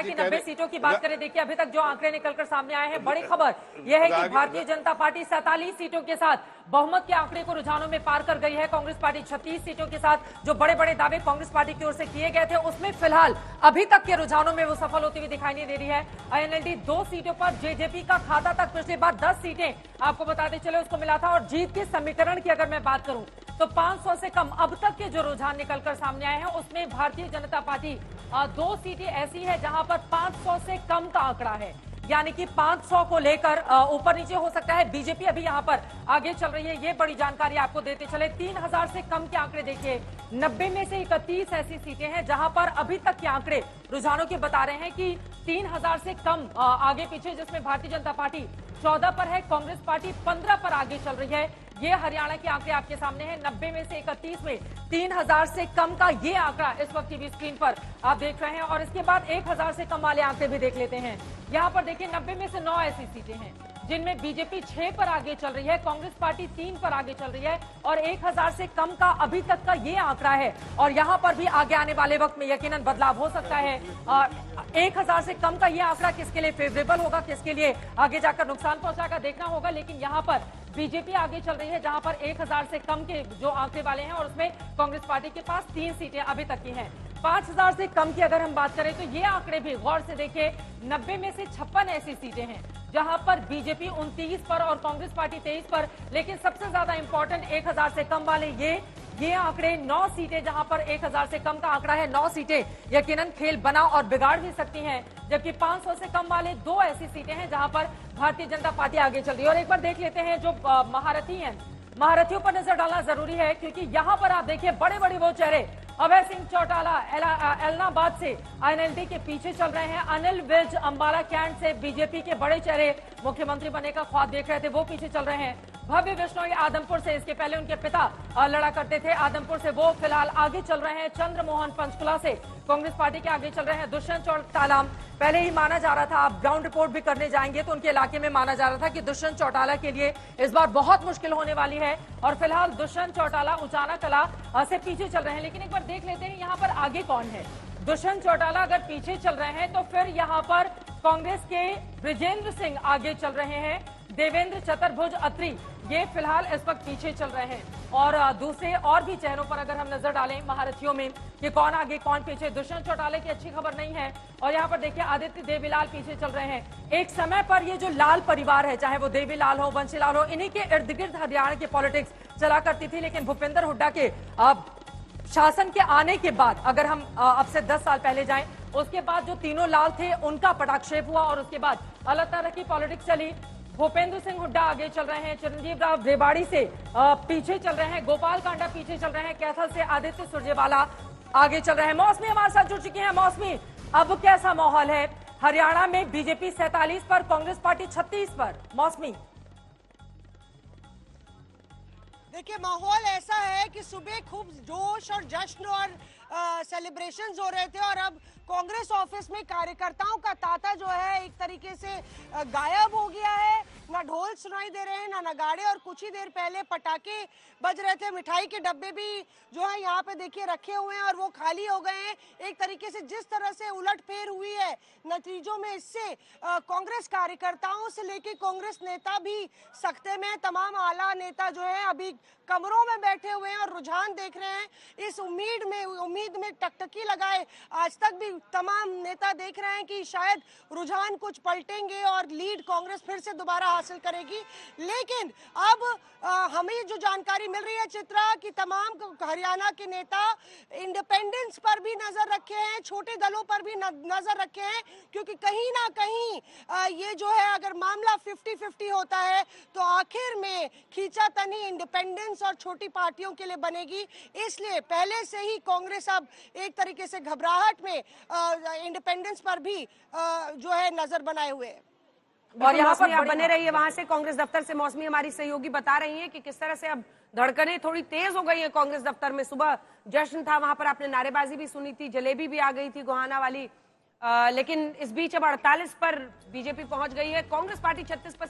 की 90 सीटों की बात करें, देखिए अभी तक जो आंकड़े निकलकर सामने आए हैं, बड़ी खबर यह है कि भारतीय जनता पार्टी 47 सीटों के साथ बहुमत के आंकड़े को रुझानों में पार कर गई है। कांग्रेस पार्टी 36 सीटों के साथ जो बड़े बड़े दावे कांग्रेस पार्टी की ओर से किए गए थे, उसमें फिलहाल अभी तक के रुझानों में वो सफल होती हुई दिखाई नहीं दे रही है। आईएनएलडी 2 सीटों पर जेजेपी का खाता तक पिछली बार 10 सीटें आपको बताते चले उसको मिला था, और जीत के समीकरण की अगर मैं बात करूं तो 500 से कम अब तक के जो रुझान निकलकर सामने आए हैं, उसमें भारतीय जनता पार्टी 2 सीटें ऐसी है जहां पर 500 से कम का आंकड़ा है, यानी कि 500 को लेकर ऊपर नीचे हो सकता है। बीजेपी अभी यहां पर आगे चल रही है, ये बड़ी जानकारी आपको देते चले। 3000 से कम के आंकड़े देखिए, 90 में से 31 ऐसी सीटें हैं जहां पर अभी तक के आंकड़े रुझानों के बता रहे हैं कि 3000 से कम आगे पीछे, जिसमें भारतीय जनता पार्टी 14 पर है, कांग्रेस पार्टी 15 पर आगे चल रही है। ये हरियाणा के आंकड़े आपके सामने हैं। 90 में से 31 में 3000 से कम का ये आंकड़ा इस वक्त टीवी स्क्रीन पर आप देख रहे हैं, और इसके बाद 1000 से कम वाले आंकड़े भी देख लेते हैं। यहां पर देखिए 90 में से 9 ऐसी सीटें हैं जिनमें बीजेपी 6 पर आगे चल रही है, कांग्रेस पार्टी 3 पर आगे चल रही है, और 1000 से कम का अभी तक का ये आंकड़ा है। और यहां पर भी आगे आने वाले वक्त में यकीनन बदलाव हो सकता है। 1000 से कम का ये आंकड़ा किसके लिए फेवरेबल होगा, किसके लिए आगे जाकर नुकसान पहुंचाएगा, देखना होगा। लेकिन यहां पर बीजेपी आगे चल रही है, जहां पर 1000 से कम के जो आंकड़े वाले हैं, और उसमें कांग्रेस पार्टी के पास 3 सीटें अभी तक की हैं। 5000 से कम की अगर हम बात करें तो ये आंकड़े भी गौर से देखिए, 90 में से 56 ऐसी सीटें हैं जहां पर बीजेपी 29 पर और कांग्रेस पार्टी 23 पर। लेकिन सबसे ज्यादा इंपॉर्टेंट 1000 से कम वाले ये आंकड़े 9 सीटें, जहां पर 1000 से कम का आंकड़ा है, 9 सीटें यकीनन खेल बना और बिगाड़ भी सकती हैं, जबकि 500 से कम वाले 2 ऐसी सीटें हैं जहां पर भारतीय जनता पार्टी आगे चल रही है। और एक बार देख लेते हैं जो महारथी हैं, महारथियों पर नजर डालना जरूरी है, क्योंकि यहां पर आप देखिए बड़े बड़े वो चेहरे, अभय सिंह चौटाला एलनाबाद से आईएनएलडी के पीछे चल रहे हैं, अनिल विज अंबाला कैंट से बीजेपी के बड़े चेहरे मुख्यमंत्री बनने का ख्वाब देख रहे थे, वो पीछे चल रहे हैं। भव्य बिश्नोई आदमपुर से, इसके पहले उनके पिता लड़ा करते थे आदमपुर से, वो फिलहाल आगे चल रहे हैं। चंद्रमोहन पंचकुला से कांग्रेस पार्टी के आगे चल रहे हैं। दुष्यंत चौटाला पहले ही माना जा रहा था, आप ग्राउंड रिपोर्ट भी करने जाएंगे तो उनके इलाके में माना जा रहा था कि दुष्यंत चौटाला के लिए इस बार बहुत मुश्किल होने वाली है, और फिलहाल दुष्यंत चौटाला उचाना कला से पीछे चल रहे हैं। लेकिन एक बार देख लेते हैं यहाँ पर आगे कौन है। दुष्यंत चौटाला अगर पीछे चल रहे हैं तो फिर यहाँ पर कांग्रेस के ब्रिजेंद्र सिंह आगे चल रहे हैं, देवेंद्र चतुर्भुज अत्री ये फिलहाल इस वक्त पीछे चल रहे हैं। और दूसरे और भी चेहरों पर अगर हम नजर डालें महारथियों में कि कौन आगे कौन पीछे, दुष्यंत चौटाला की अच्छी खबर नहीं है। और यहाँ पर देखिए आदित्य देवीलाल पीछे चल रहे हैं। एक समय पर ये जो लाल परिवार है, चाहे वो देवीलाल हो, बंशीलाल हो, इन्हीं के इर्द गिर्द हरियाणा की पॉलिटिक्स चला करती थी। लेकिन भूपेंद्र हुड्डा के शासन के आने के बाद, अगर हम अब से 10 साल पहले जाएं, उसके बाद जो तीनों लाल थे उनका पटाक्षेप हुआ, और उसके बाद अलग तरह की पॉलिटिक्स चली। भूपेंद्र सिंह हुड्डा आगे चल रहे हैं, चिरंजीव राव रेवाड़ी से पीछे चल रहे हैं, गोपाल कांडा पीछे चल रहे हैं, कैथल से आदित्य सुरजेवाला आगे चल रहे हैं। मौसमी हमारे साथ जुड़ चुकी हैं। मौसमी, अब कैसा माहौल है हरियाणा में? बीजेपी 47 पर, कांग्रेस पार्टी 36 पर। मौसमी, देखिए माहौल ऐसा है कि सुबह खूब जोश और जश्न और सेलिब्रेशंस हो रहे थे, और अब कांग्रेस ऑफिस में कार्यकर्ताओं का तांता जो है एक तरीके से गायब हो गया है। ना ढोल सुनाई दे रहे हैं, ना नगाड़े, और कुछ ही देर पहले पटाखे बज रहे थे। मिठाई के डब्बे भी जो है यहाँ पे देखिए रखे हुए हैं, और वो खाली हो गए हैं। एक तरीके से जिस तरह से उलटफेर हुई है नतीजों में, इससे कांग्रेस कार्यकर्ताओं से लेके कांग्रेस नेता भी सख्ते में, तमाम आला नेता जो है अभी कमरों में बैठे हुए हैं और रुझान देख रहे हैं। इस उम्मीद में टकटकी लगाए आज तक भी तमाम नेता देख रहे हैं कि शायद रुझान कुछ पलटेंगे और लीड कांग्रेस फिर से दोबारा हासिल करेगी। लेकिन अब हमें जो जानकारी मिल रही है चित्रा, कि तमाम हरियाणा के नेता इंडिपेंडेंस पर भी नजर रखे हैं, छोटे दलों पर भी नजर रखे हैं, क्योंकि कहीं ना कहीं ये जो है अगर मामला 50-50 होता है तो आखिर में खींचातानी इंडिपेंडेंस और छोटी पार्टियों के लिए बनेगी। इसलिए पहले से ही कांग्रेस अब एक तरीके से घबराहट में इंडिपेंडेंस पर भी जो है नजर बनाए हुए है। और यहाँ पर आप बने रहिए वहां से। कांग्रेस दफ्तर से मौसमी हमारी सहयोगी बता रही हैं कि किस तरह से अब धड़कनें थोड़ी तेज हो गई है कांग्रेस दफ्तर में। सुबह जश्न था, वहां पर आपने नारेबाजी भी सुनी थी, जलेबी भी आ गई थी गोहाना वाली, लेकिन इस बीच अब 48 पर बीजेपी पहुंच गई है। कांग्रेस पार्टी 36 पर